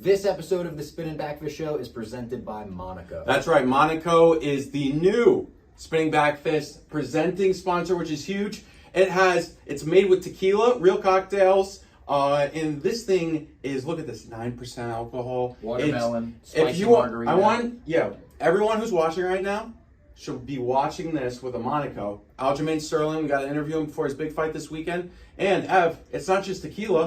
This episode of the Spinnin Backfist Show is presented by Monaco. That's right. Monaco is the new Spinnin Backfist presenting sponsor, which is huge. It's made with tequila, real cocktails, and this thing is, look at this, 9% alcohol. Watermelon, spicy margarita. Everyone who's watching right now should be watching this with a Monaco. Aljamain Sterling, we got to interview him before his big fight this weekend. And Ev, it's not just tequila.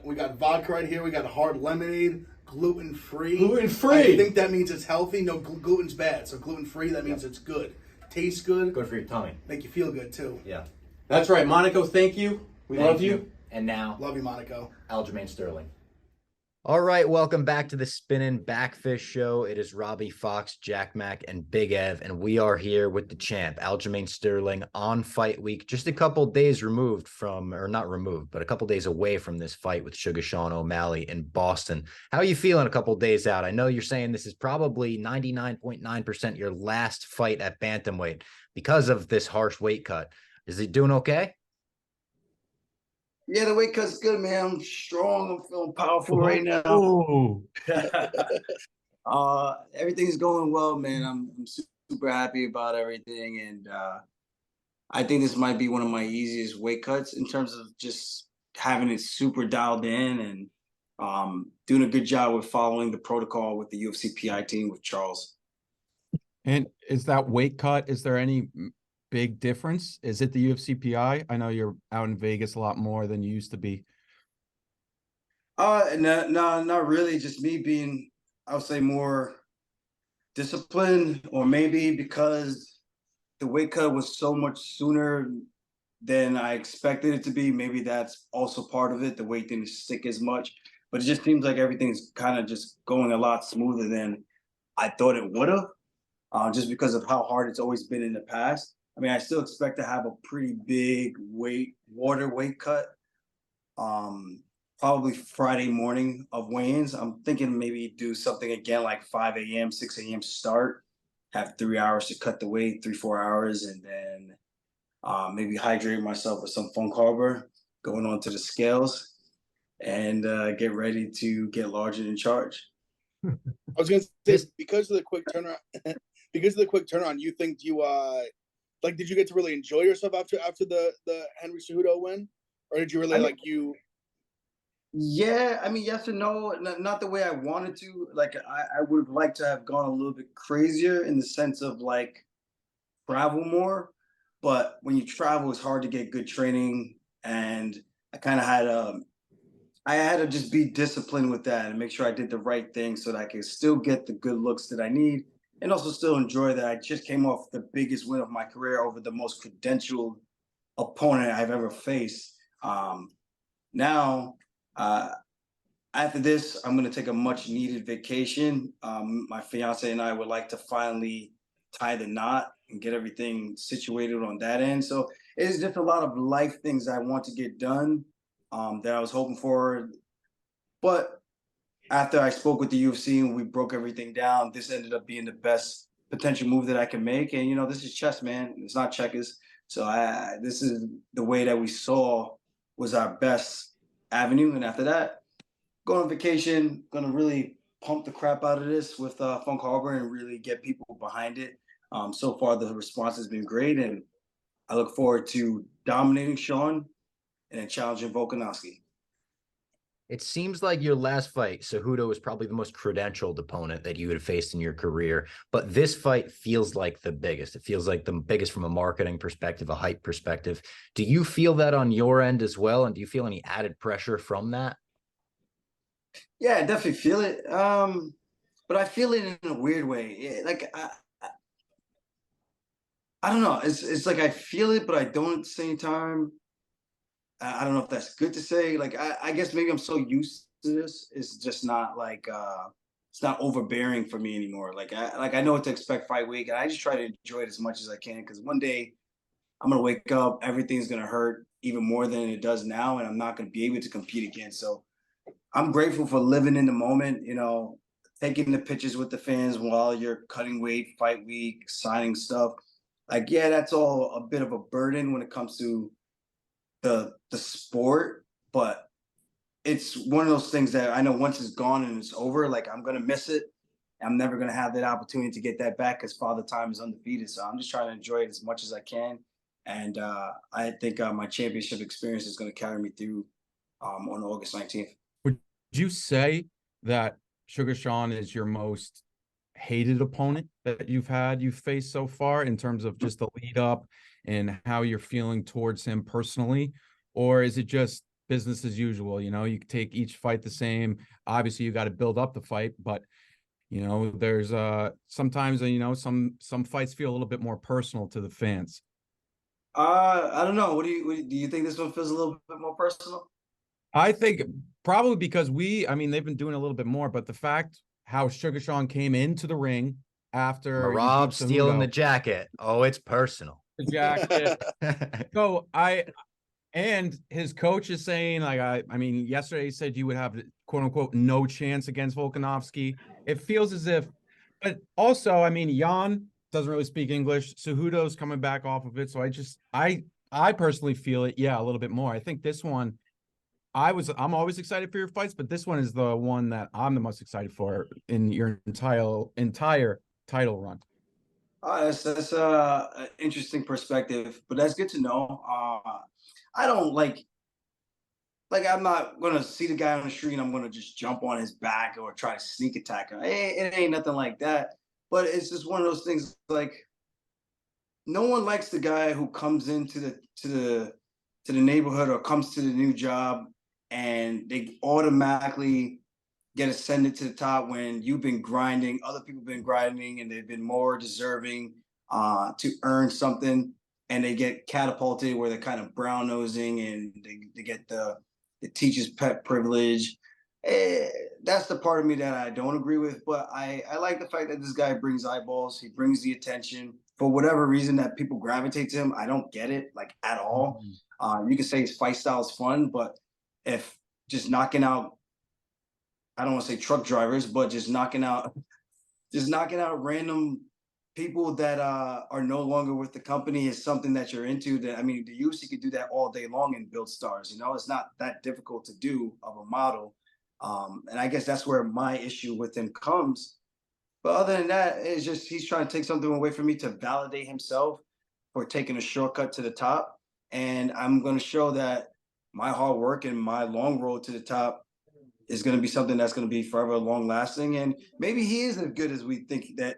We got vodka right here. We got hard lemonade, gluten free. Gluten free. I think that means it's healthy. No, gluten's bad. So gluten free, that means it's good. Tastes good. Good for your tummy. Make you feel good too. Yeah. That's right, Monaco. Thank you. We love you. And now, love you, Monaco. Aljamain Sterling. All right, welcome back to the Spinnin Backfist Show. It is Robbie Fox, Jack Mack, and Big Ev, and we are here with the champ, Aljamain Sterling, on fight week. Just a couple days removed from, or not removed, but a couple days away from this fight with Suga Sean O'Malley in Boston. How are you feeling a couple days out? I know you're saying this is probably 99.9% your last fight at bantamweight because of this harsh weight cut. Is he doing okay? Yeah, the weight cut's good, man. I'm strong. I'm feeling powerful right now. Everything's going well, man. I'm super happy about everything, and I think this might be one of my easiest weight cuts in terms of just having it super dialed in and doing a good job with following the protocol with the UFC PI team with Charles. And is that weight cut, is there any big difference? Is it the UFC PI? I know you're out in Vegas a lot more than you used to be. No, not really. Just me being, I would say, more disciplined, or maybe because the weight cut was so much sooner than I expected it to be. Maybe that's also part of it. The weight didn't stick as much, but it just seems like everything's kind of just going a lot smoother than I thought it would have, just because of how hard it's always been in the past. I mean, I still expect to have a pretty big water weight cut, probably Friday morning of weigh-ins. I'm thinking maybe do something again like 5 a.m., 6 a.m. start, have 3 hours to cut the weight, 3-4 hours, and then maybe hydrate myself with some Funk Harbor, going on to the scales, and get ready to get larger in charge. I was going to say, because of the quick turnaround, you think did you get to really enjoy yourself after the Henry Cejudo win, or did you really Yeah, I mean, yes and no. Not the way I wanted to. Like, I would have liked to have gone a little bit crazier in the sense of like travel more. But when you travel, it's hard to get good training, and I kind of had to just be disciplined with that and make sure I did the right thing so that I could still get the good looks that I need. And also still enjoy that I just came off the biggest win of my career over the most credentialed opponent I've ever faced. Now, after this, I'm going to take a much needed vacation. My fiance and I would like to finally tie the knot and get everything situated on that end. So it's just a lot of life things I want to get done that I was hoping for. But after I spoke with the UFC and we broke everything down, this ended up being the best potential move that I can make. And, this is chess, man. It's not checkers. So this is the way that we saw was our best avenue. And after that, go on vacation, going to really pump the crap out of this with Funk Harbor and really get people behind it. So far, the response has been great. And I look forward to dominating Sean and then challenging Volkanovski. It seems like your last fight, Cejudo, was probably the most credentialed opponent that you had faced in your career. But this fight feels like the biggest. It feels like the biggest from a marketing perspective, a hype perspective. Do you feel that on your end as well? And do you feel any added pressure from that? Yeah, I definitely feel it. But I feel it in a weird way. I don't know. It's like I feel it, but I don't at the same time. I don't know if that's good to say. Like, I guess maybe I'm so used to this. It's just not like it's not overbearing for me anymore. I know what to expect fight week, and I just try to enjoy it as much as I can, because one day I'm gonna wake up, everything's gonna hurt even more than it does now, and I'm not gonna be able to compete again. So I'm grateful for living in the moment, taking the pictures with the fans while you're cutting weight, fight week, signing stuff. Like, yeah, that's all a bit of a burden when it comes to the sport, but it's one of those things that I know once it's gone and it's over, like I'm gonna miss it. I'm never gonna have that opportunity to get that back because Father Time is undefeated. So I'm just trying to enjoy it as much as I can. And I think my championship experience is gonna carry me through on August 19th. Would you say that Sugar Sean is your most hated opponent that you've faced so far in terms of just the lead up and how you're feeling towards him personally? Or is it just business as usual? You know, you take each fight the same. Obviously, you got to build up the fight, but you know, there's sometimes some fights feel a little bit more personal to the fans. I don't know. What do you think this one feels a little bit more personal? I think probably because I mean, they've been doing a little bit more, but the fact how Sugar Sean came into the ring after you beat Marab stealing the Cejudo, jacket. Oh, it's personal. the jacket. So and his coach is saying, like, I mean, yesterday he said you would have quote unquote no chance against Volkanovski. It feels as if, but also, I mean, Jan doesn't really speak English. Cejudo's coming back off of it. So I personally feel it, yeah, a little bit more. I think this one, I'm always excited for your fights, but this one is the one that I'm the most excited for in your entire title run. That's an interesting perspective, but that's good to know. I don't like I'm not gonna see the guy on the street and I'm gonna just jump on his back or try to sneak attack him. It ain't nothing like that. But it's just one of those things. Like no one likes the guy who comes into the neighborhood or comes to the new job and they automatically get ascended to the top when you've been grinding, other people have been grinding, and they've been more deserving to earn something, and they get catapulted where they're kind of brown nosing and they get the teacher's pet privilege. That's the part of me that I don't agree with, but I like the fact that this guy brings eyeballs, he brings the attention. For whatever reason that people gravitate to him, I don't get it like at all. You can say his fight style is fun, but if just knocking out, I don't want to say truck drivers, but just knocking out random people that are no longer with the company is something that you're into. That I mean, the UFC could do that all day long and build stars. You know, it's not that difficult to do of a model. And I guess that's where my issue with him comes. But other than that, it's just he's trying to take something away from me to validate himself for taking a shortcut to the top. And I'm going to show that my hard work and my long road to the top is going to be something that's going to be forever long lasting. And maybe he is as good as we think that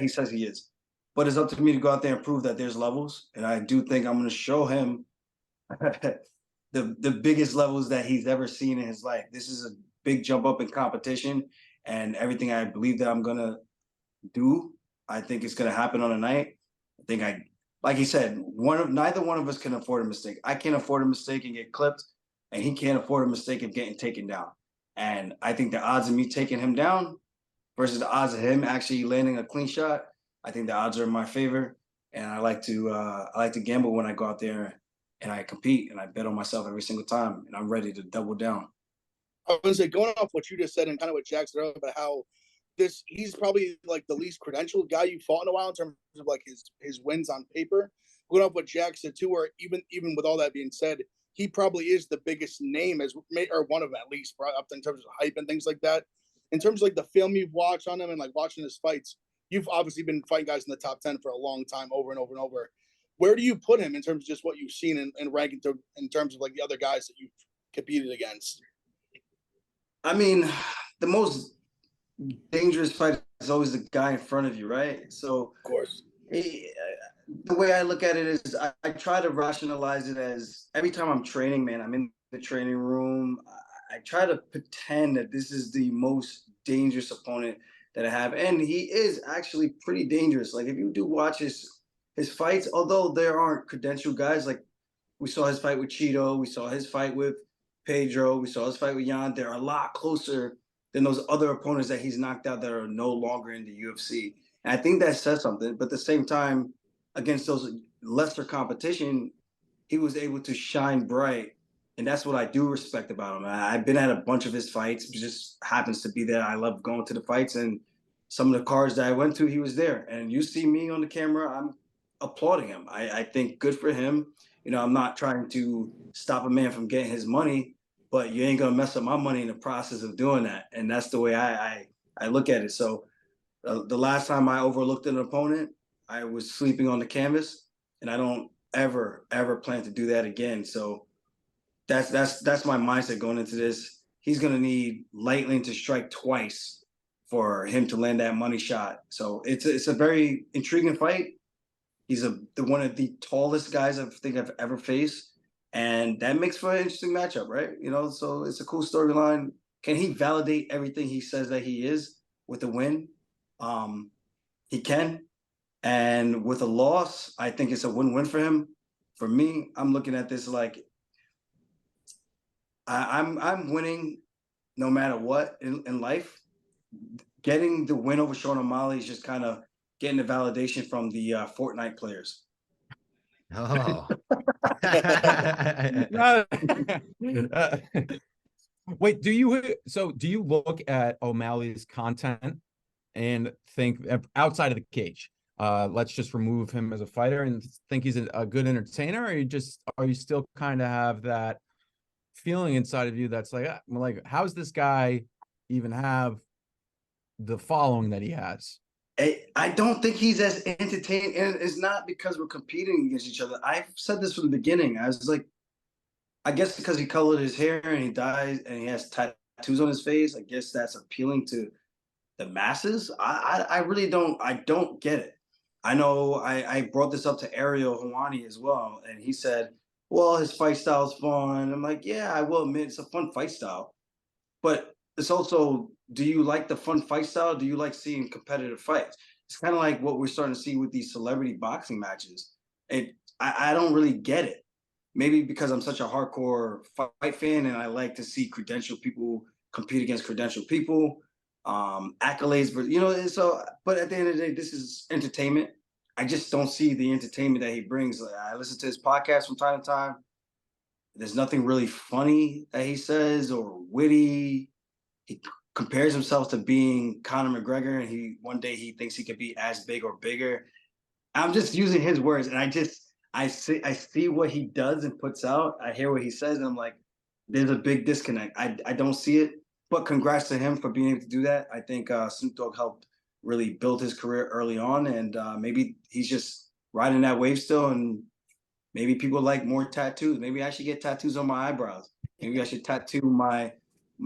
he says he is. But it's up to me to go out there and prove that there's levels. And I do think I'm going to show him the biggest levels that he's ever seen in his life. This is a big jump up in competition, and everything I believe that I'm going to do, I think it's going to happen on a night. I think like he said, neither one of us can afford a mistake. I can't afford a mistake and get clipped, and he can't afford a mistake of getting taken down. And I think the odds of me taking him down versus the odds of him actually landing a clean shot, I think the odds are in my favor. And I like to gamble when I go out there and I compete and I bet on myself every single time, and I'm ready to double down. I was going to say, going off what you just said and kind of what Jack said about how he's probably like the least credentialed guy you fought in a while in terms of like his wins on paper. Going off what Jack said too, where even with all that being said, he probably is the biggest name or one of them at least, up in terms of hype and things like that. In terms of like the film you've watched on him and like watching his fights, you've obviously been fighting guys in the top 10 for a long time, over and over and over. Where do you put him in terms of just what you've seen and ranking in terms of like the other guys that you've competed against? I mean, the most dangerous fight is always the guy in front of you, right? So, of course, the way I look at it is I try to rationalize it as every time I'm training, man, I'm in the training room. I try to pretend that this is the most dangerous opponent that I have. And he is actually pretty dangerous. Like if you do watch his fights, although there aren't credentialed guys, like we saw his fight with Cheeto, we saw his fight with Pedro, we saw his fight with Jan, they're a lot closer than those other opponents that he's knocked out that are no longer in the UFC. And I think that says something. But at the same time, against those lesser competition, he was able to shine bright. And that's what I do respect about him. I've been at a bunch of his fights. It just happens to be that I love going to the fights. And some of the cards that I went to, he was there. And you see me on the camera, I'm applauding him. I think good for him. You know, I'm not trying to stop a man from getting his money, but you ain't gonna mess up my money in the process of doing that. And that's the way I look at it. So the last time I overlooked an opponent, I was sleeping on the canvas, and I don't ever plan to do that again. So that's my mindset going into this. He's gonna need Lightning to strike twice for him to land that money shot. So it's a very intriguing fight. He's one of the tallest guys I think I've ever faced, and that makes for an interesting matchup, right? You know, so it's a cool storyline. Can he validate everything he says that he is with the win? He can, and with a loss, I think it's a win-win for him. For me, I'm looking at this like I'm winning no matter what in life. Getting the win over Sean O'Malley is just kind of getting the validation from the Fortnite players. Oh. Wait, do you look at O'Malley's content and think outside of the cage? Let's just remove him as a fighter and think he's a good entertainer, or are you still kind of have that feeling inside of you that's like, how's this guy even have the following that he has? I don't think he's as entertaining, and it's not because we're competing against each other. I've said this from the beginning. I was like, I guess because he colored his hair and he dyes and he has tattoos on his face, I guess that's appealing to the masses. I really don't get it. I know I brought this up to Ariel Hawani as well, and he said, well, his fight style is fun. I'm like, yeah, I will admit it's a fun fight style. But it's also, do you like the fun fight style? Do you like seeing competitive fights? It's kind of like what we're starting to see with these celebrity boxing matches. I don't really get it. Maybe because I'm such a hardcore fight fan and I like to see credentialed people compete against credentialed people, accolades, but so. But at the end of the day, this is entertainment. I just don't see the entertainment that he brings. I listen to his podcast from time to time. There's nothing really funny that he says or witty. He compares himself to being Conor McGregor, and one day he thinks he could be as big or bigger. I'm just using his words, and I see what he does and puts out. I hear what he says, and I'm like, there's a big disconnect. I don't see it, but congrats to him for being able to do that. I think Snoop Dogg helped really build his career early on, and maybe he's just riding that wave still, and maybe people like more tattoos. Maybe I should get tattoos on my eyebrows. Maybe I should tattoo my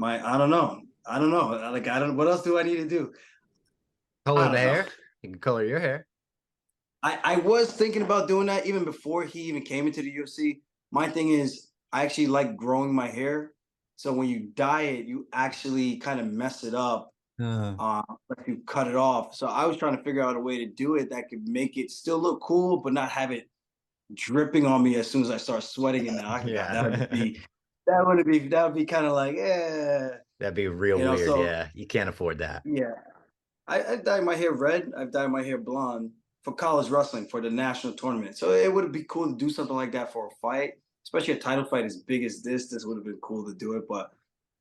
I don't know. Like, what else do I need to do? Color the hair. You can color your hair. I was thinking about doing that even before he even came into the UFC. My thing is, I actually like growing my hair. So when you dye it, you actually kind of mess it up. If you cut it off. So I was trying to figure out a way to do it that could make it still look cool, but not have it dripping on me as soon as I start sweating in the octagon. Yeah. That would be kind of like, That'd be real weird. So, yeah, you can't afford that. Yeah, I dyed my hair red. I've dyed my hair blonde for college wrestling for the national tournament. So it would be cool to do something like that for a fight, especially a title fight as big as this. This would have been cool to do it, but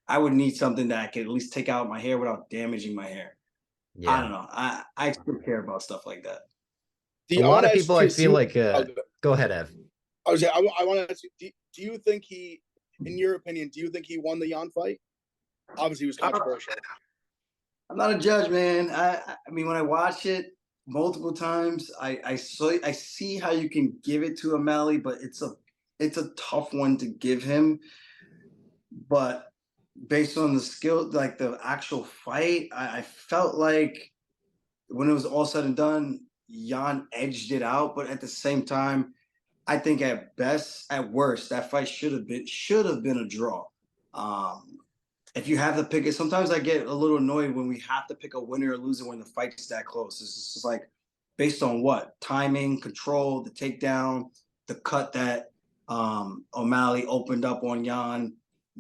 I would need something that I could at least take out my hair without damaging my hair. Yeah. I don't know. I still care about stuff like that. A lot of people, I feel like. Go ahead, Ev. I want to ask you, do you think he, in your opinion, do you think he won the Jan fight? Obviously, it was controversial. I'm not a judge, man. I mean, when I watch it multiple times, I see how you can give it to O'Malley, but it's a tough one to give him. But based on the skill, like the actual fight, I felt like when it was all said and done, Jan edged it out. But at the same time, I think at worst, that fight should have been a draw. If you have to pick it, sometimes I get a little annoyed when we have to pick a winner or loser when the fight's that close. It's just like, based on what? Timing, control, the takedown, the cut that O'Malley opened up on Jan.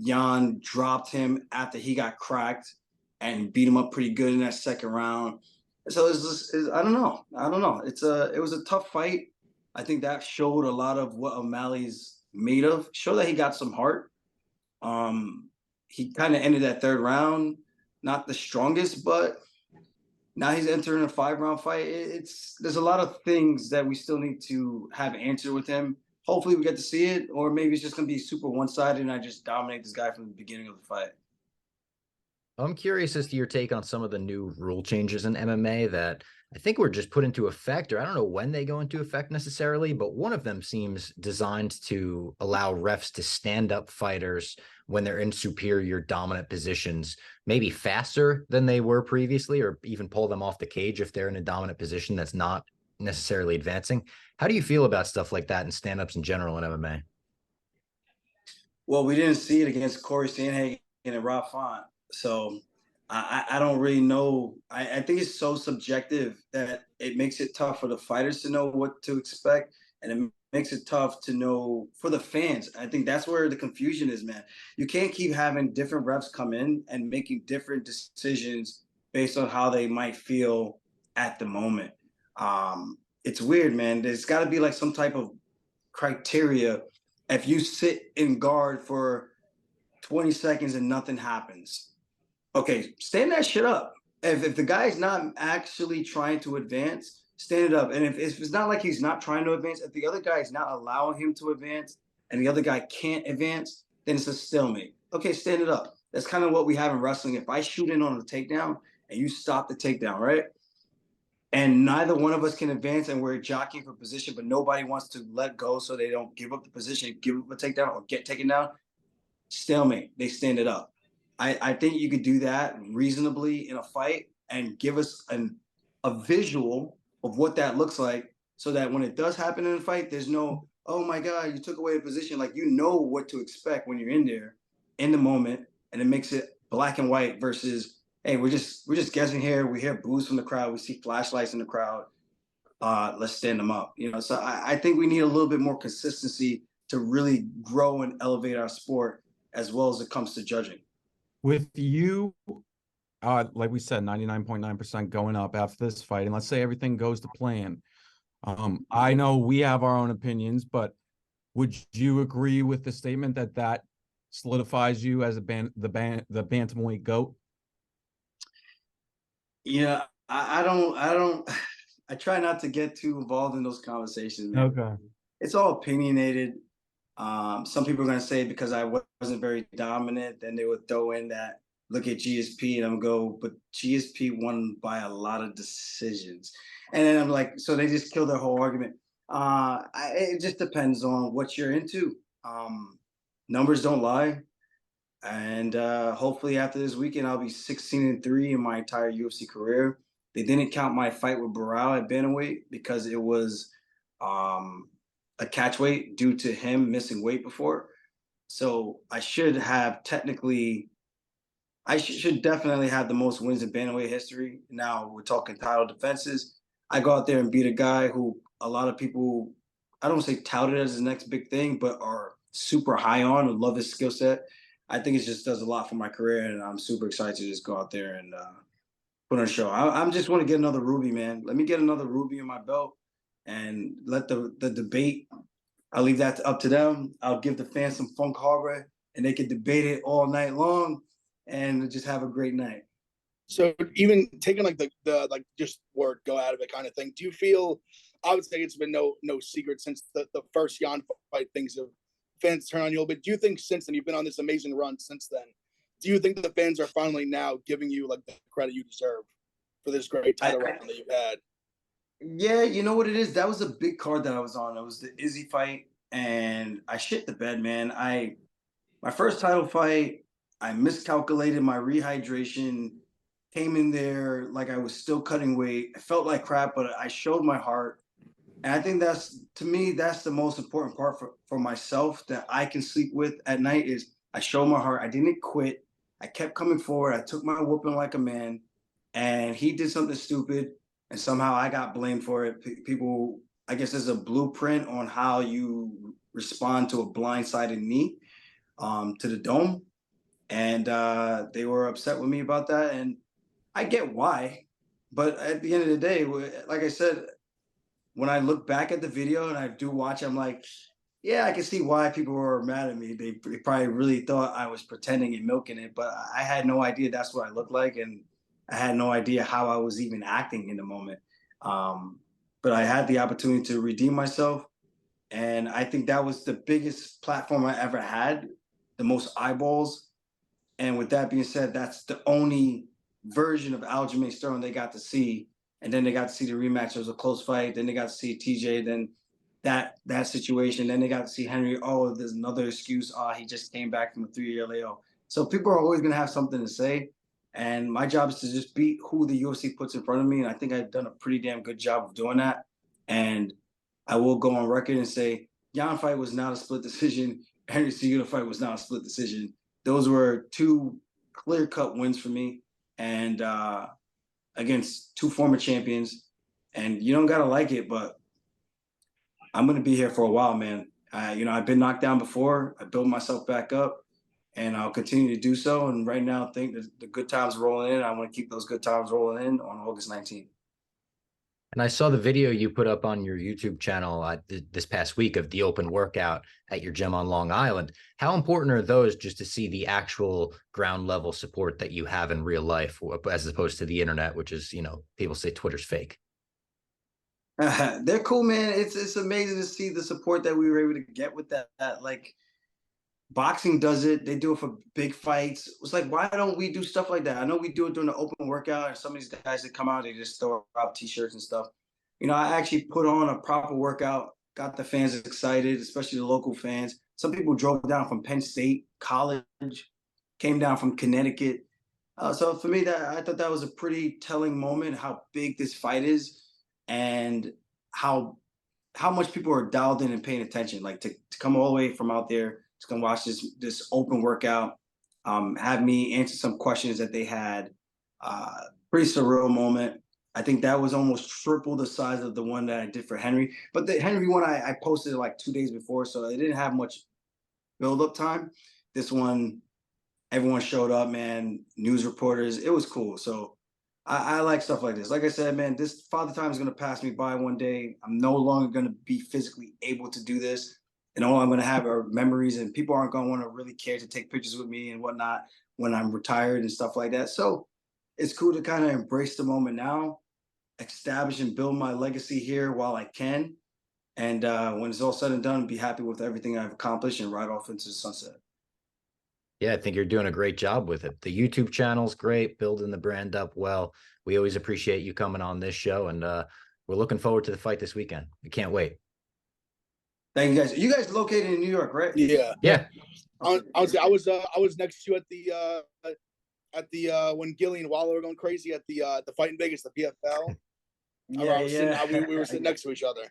Jan dropped him after he got cracked and beat him up pretty good in that second round. So I don't know. It was a tough fight. I think that showed a lot of what O'Malley's made of. Showed that he got some heart. He kind of ended that third round, not the strongest, but now he's entering a 5-round fight. There's a lot of things that we still need to have answered with him. hopefully we get to see it, or maybe it's just gonna be super one-sided and I just dominate this guy from the beginning of the fight. I'm curious as to your take on some of the new rule changes in MMA that I think were just put into effect, or I don't know when they go into effect necessarily, but one of them seems designed to allow refs to stand up fighters when they're in superior dominant positions, maybe faster than they were previously, or even pull them off the cage if they're in a dominant position that's not necessarily advancing. How do you feel about stuff like that and stand-ups in general in MMA? Well, we didn't see it against Corey Sandhagen and Rob Font. So I don't really know. I think it's so subjective that it makes it tough for the fighters to know what to expect. And it makes it tough to know for the fans. I think that's where the confusion is, man. You can't keep having different refs come in and making different decisions based on how they might feel at the moment. It's weird, man. There's got to be like some type of criteria. If you sit in guard for 20 seconds and nothing happens, okay, stand that shit up. If the guy's not actually trying to advance, stand it up. And if it's not like he's not trying to advance, if the other guy is not allowing him to advance and the other guy can't advance, then it's a stalemate. Okay, stand it up. That's kind of what we have in wrestling. If I shoot in on a takedown and you stop the takedown, right? And neither one of us can advance and we're jockeying for position, but nobody wants to let go so they don't give up the position, give up a takedown or get taken down. Stalemate, they stand it up. I think you could do that reasonably in a fight and give us a visual of what that looks like so that when it does happen in a fight, there's no, oh my God, you took away a position. Like, you know what to expect when you're in there in the moment, and it makes it black and white versus, hey, we're just guessing here. We hear boos from the crowd. We see flashlights in the crowd. Let's stand them up. You know, so I think we need a little bit more consistency to really grow and elevate our sport as well as it comes to judging. With you, like we said, 99.9% going up after this fight, and let's say everything goes to plan. I know we have our own opinions, but would you agree with the statement that solidifies you as the bantamweight GOAT? Yeah, I don't. I try not to get too involved in those conversations, man. Okay. It's all opinionated. Some people are going to say because I wasn't very dominant, then they would throw in that, look at GSP, and I'm go, but GSP won by a lot of decisions. And then I'm like, so they just killed their whole argument. It just depends on what you're into. Numbers don't lie. And hopefully after this weekend, I'll be 16-3 in my entire UFC career. They didn't count my fight with Barao at bantamweight because it was a catch weight due to him missing weight before. So I should have technically, I should definitely have the most wins in bantamweight history. Now we're talking title defenses. I go out there and beat a guy who a lot of people, I don't say touted as the next big thing, but are super high on and love his skill set. I think it just does a lot for my career, and I'm super excited to just go out there and put on a show. I'm just want to get another Ruby, man. Let me get another Ruby in my belt and let the debate, I'll leave that up to them. I'll give the fans some Funk Harbor, and they can debate it all night long and just have a great night. So even taking like the like just word go out of it kind of thing, do you feel, I would say it's been no secret since the first Jan fight, things have fans turn on you a little bit. Do you think since then, you've been on this amazing run since then, do you think the fans are finally now giving you like the credit you deserve for this great title run that you've had? Yeah, you know what it is? That was a big card that I was on. It was the Izzy fight, and I shit the bed, man. My first title fight, I miscalculated my rehydration, came in there like I was still cutting weight. I felt like crap, but I showed my heart. And I think that's, to me, that's the most important part for myself that I can sleep with at night is I showed my heart. I didn't quit. I kept coming forward. I took my whooping like a man, and he did something stupid, and somehow I got blamed for it. People, I guess there's a blueprint on how you respond to a blindsided knee to the dome. And they were upset with me about that. And I get why. But at the end of the day, like I said, when I look back at the video and I do watch, I'm like, yeah, I can see why people were mad at me. They probably really thought I was pretending and milking it, but I had no idea that's what I looked like, and I had no idea how I was even acting in the moment. But I had the opportunity to redeem myself, And I think that was the biggest platform I ever had, the most eyeballs. And with that being said, that's the only version of Aljamain Sterling they got to see. And then they got to see the rematch. It was a close fight. Then they got to see TJ. Then that situation. Then they got to see Henry. Oh, there's another excuse. He just came back from a 3-year layoff. So people are always going to have something to say. And my job is to just beat who the UFC puts in front of me. And I think I've done a pretty damn good job of doing that. And I will go on record and say, Jan fight was not a split decision. Henry Cejudo fight was not a split decision. Those were two clear-cut wins for me, and against two former champions. And you don't gotta like it, but I'm gonna be here for a while, man. I've been knocked down before. I built myself back up, and I'll continue to do so. And right now, I think the good times rolling in. I want to keep those good times rolling in on August 19th. And I saw the video you put up on your YouTube channel this past week of the open workout at your gym on Long Island. How important are those just to see the actual ground level support that you have in real life as opposed to the internet, which is, people say Twitter's fake? They're cool, man. It's amazing to see the support that we were able to get with that. Like, boxing does it. They do it for big fights. It's like, why don't we do stuff like that? I know we do it during the open workout, and some of these guys that come out, they just throw out T-shirts and stuff. I actually put on a proper workout, got the fans excited, especially the local fans. Some people drove down from Penn State College, came down from Connecticut. So for me, I thought that was a pretty telling moment, how big this fight is and how much people are dialed in and paying attention. Like to come all the way from out there to come watch this open workout, have me answer some questions that they had. Pretty surreal moment. I think that was almost triple the size of the one that I did for Henry. But the Henry one, I posted like 2 days before, so it didn't have much build-up time. This one, everyone showed up, man, news reporters. It was cool. So I like stuff like this. Like I said, man, this Father Time is going to pass me by one day. I'm no longer going to be physically able to do this. And all I'm going to have are memories, and people aren't going to want to really care to take pictures with me and whatnot when I'm retired and stuff like that. So it's cool to kind of embrace the moment now, establish and build my legacy here while I can. And when it's all said and done, be happy with everything I've accomplished and ride off into the sunset. Yeah, I think you're doing a great job with it. The YouTube channel's great, building the brand up well. We always appreciate you coming on this show, and we're looking forward to the fight this weekend. We can't wait. Thank you guys. You guys located in New York, right? Yeah. Yeah. I was next to you at the when Gilly and Waller were going crazy at the fight in Vegas, the PFL. We were sitting next to each other.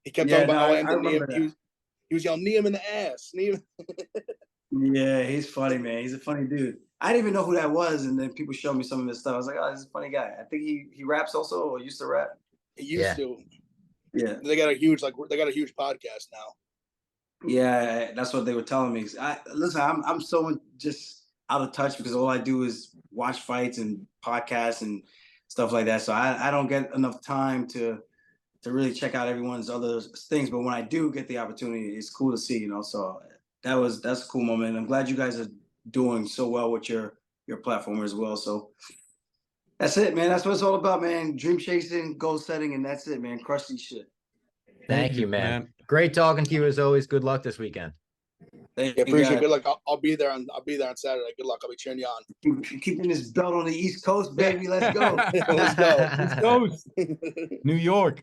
He kept talking about how he was yelling, knee him in the ass. Knee him. Yeah, he's funny, man. He's a funny dude. I didn't even know who that was, and then people showed me some of his stuff. I was like, oh, this is a funny guy. I think he raps also, or used to rap. He used to. Yeah. They got a huge podcast now. Yeah, that's what they were telling me. Listen, I'm so just out of touch because all I do is watch fights and podcasts and stuff like that. So I don't get enough time to really check out everyone's other things. But when I do get the opportunity, it's cool to see, So that's a cool moment. I'm glad you guys are doing so well with your platform as well. So that's it, man. That's what it's all about, man. Dream chasing, goal setting, and that's it, man. Crush these shit. Thank you, man. Great talking to you as always. Good luck this weekend. Thank you. Appreciate it. Good luck. I'll be there on Saturday. Good luck. I'll be cheering you on. Keeping this belt on the East Coast, baby. Let's go. Let's go. East Coast. New York.